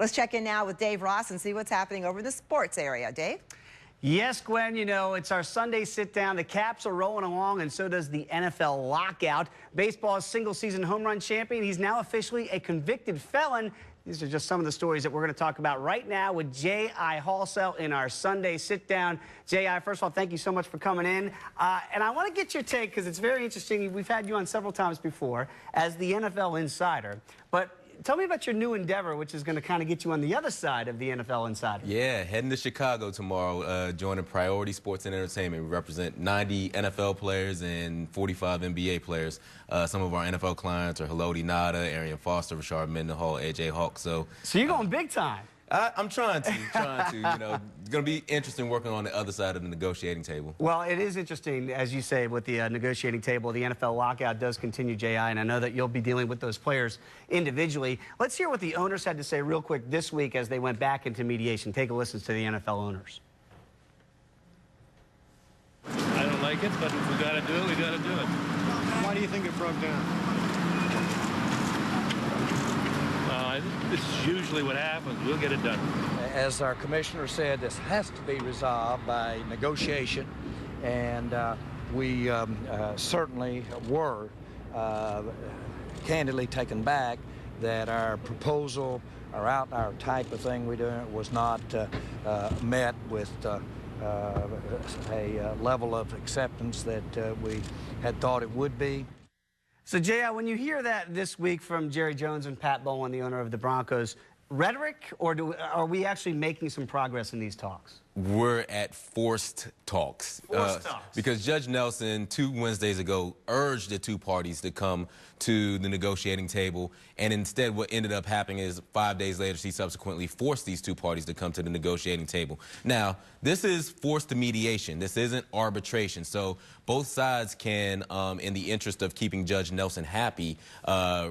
Let's check in now with Dave Ross and see what's happening over in the sports area. Dave? Yes, Gwen, you know, it's our Sunday sit-down. The Caps are rolling along, and so does the NFL lockout. Baseball's single-season home run champion. He's now officially a convicted felon. These are just some of the stories that we're going to talk about right now with J.I. Halsell in our Sunday sit-down. J.I., first of all, thank you so much for coming in. And I want to get your take, because it's very interesting. We've had you on several times before as the NFL insider. But tell me about your new endeavor, which is going to kind of get you on the other side of the NFL insider. Yeah, heading to Chicago tomorrow, joining Priority Sports and Entertainment. We represent 90 NFL players and 45 NBA players. Some of our NFL clients are Haloti Ngata, Arian Foster, Rashard Mendenhall, A.J. Hawk. So you're going big time. I'm trying to. You know, it's going to be interesting working on the other side of the negotiating table. Well, it is interesting, as you say, with the negotiating table. The NFL lockout does continue, J.I., and I know that you'll be dealing with those players individually. Let's hear what the owners had to say real quick this week as they went back into mediation. Take a listen to the NFL owners. I don't like it, but if we got to do it, we got to do it. Why do you think it broke down? This is usually what happens. We'll get it done. As our commissioner said, this has to be resolved by negotiation, and we certainly were candidly taken back that our proposal, our type of thing we do was not met with a level of acceptance that we had thought it would be. So, J.I., when you hear that this week from Jerry Jones and Pat Bowlen, the owner of the Broncos, rhetoric, or are we actually making some progress in these talks? We're at forced talks. Forced talks. Because Judge Nelson, 2 Wednesdays ago, urged the two parties to come to the negotiating table. And instead, what ended up happening is 5 days later, she subsequently forced these two parties to come to the negotiating table. Now, this is forced mediation. This isn't arbitration. So both sides can, in the interest of keeping Judge Nelson happy,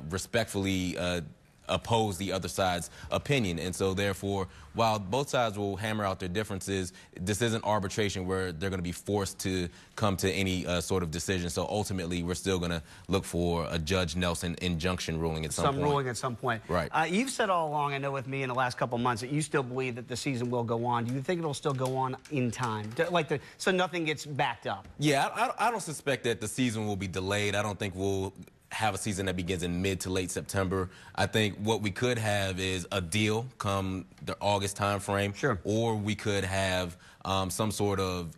respectfully oppose the other side's opinion. And so therefore, while both sides will hammer out their differences, this isn't arbitration where they're going to be forced to come to any sort of decision. So ultimately, we're still going to look for a Judge Nelson injunction ruling at some point. Some ruling at some point. Right. You've said all along, I know with me in the last couple of months, that you still believe that the season will go on. Do you think it'll still go on in time? So nothing gets backed up? Yeah, I don't suspect that the season will be delayed. I don't think we'll have a season that begins in mid to late September. I think what we could have is a deal come the August timeframe. Sure. Or we could have some sort of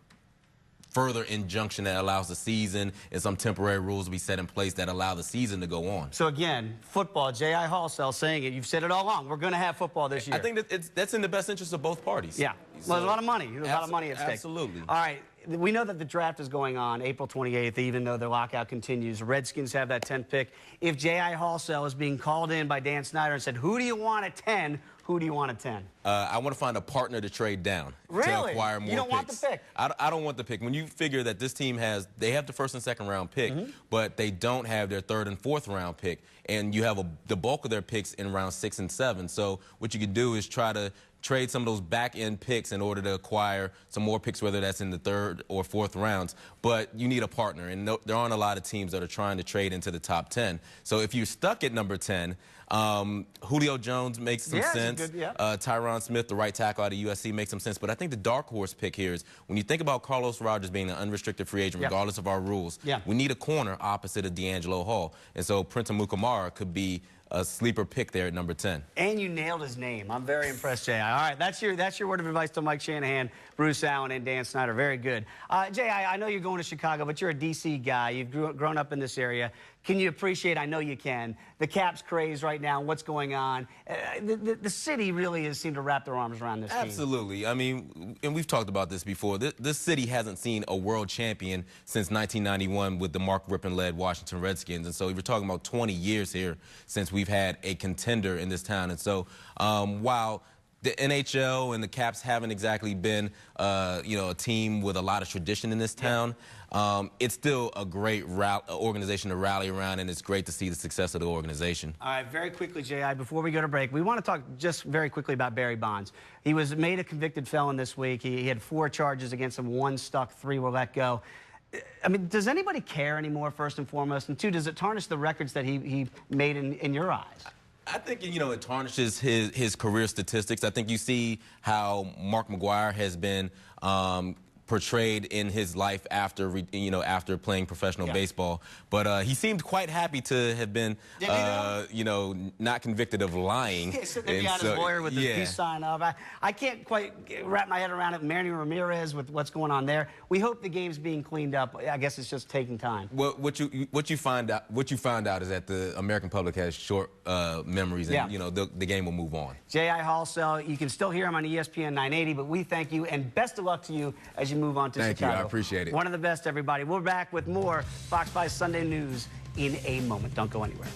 further injunction that allows the season and some temporary rules to be set in place that allow the season to go on. So again, football, J.I. Halsell saying it. You've said it all along. We're going to have football this year. I think that's in the best interest of both parties. Yeah. Well, there's a lot of money. There's a lot of money at stake. Absolutely. All right. We know that the draft is going on April 28th, even though the lockout continues. Redskins have that 10th pick. If J.I. Halsell is being called in by Dan Snyder and said, who do you want at 10? Who do you want at 10? I want to find a partner to trade down. Really? To acquire more You don't picks. want the pick? I don't want the pick. When you figure that this team they have the first and second round pick, but they don't have their third and fourth round pick, and you have the bulk of their picks in round 6 and 7. So what you could do is try to trade some of those back-end picks in order to acquire some more picks, whether that's in the third or fourth rounds. But you need a partner, and there aren't a lot of teams that are trying to trade into the top 10. So if you're stuck at number 10, Julio Jones makes some sense. Tyron Smith, the right tackle out of USC, makes some sense. But I think the dark horse pick here is when you think about Carlos Rogers being an unrestricted free agent, regardless of our rules, we need a corner opposite of D'Angelo Hall. And so Prince Amukamara could be a sleeper pick there at number 10. And you nailed his name. I'm very impressed, J.I. All right, that's your word of advice to Mike Shanahan, Bruce Allen, and Dan Snyder. Very good. J.I., I know you're going to Chicago, but you're a D.C. guy. You've grown up in this area. Can you appreciate, I know you can, the Caps craze right now, what's going on? The city really has seemed to wrap their arms around this team. Absolutely. I mean, and we've talked about this before. This city hasn't seen a world champion since 1991 with the Mark Rippon-led Washington Redskins. And so we're talking about 20 years here since we've had a contender in this town. And so while the NHL and the Caps haven't exactly been, a team with a lot of tradition in this town, it's still a great organization to rally around, and it's great to see the success of the organization. All right, very quickly, J.I., before we go to break, we want to talk just very quickly about Barry Bonds. He was made a convicted felon this week. He had 4 charges against him, 1 stuck, 3 were let go. I mean, does anybody care anymore, first and foremost? And 2, does it tarnish the records that he made in your eyes? I think, it tarnishes his career statistics. I think you see how Mark McGwire has been portrayed in his life after after playing professional baseball. But he seemed quite happy to have been not convicted of lying. Sitting there behind his lawyer with his peace sign up. I can't quite wrap my head around it. Manny Ramirez with what's going on there. We hope the game's being cleaned up. I guess it's just taking time. What you find out is that the American public has short memories, and the game will move on. J.I. Halsell, you can still hear him on ESPN 980, but we thank you and best of luck to you as you move on to Chicago. Thank you. I appreciate it. One of the best, everybody. We're back with more Fox 5 Sunday News in a moment. Don't go anywhere.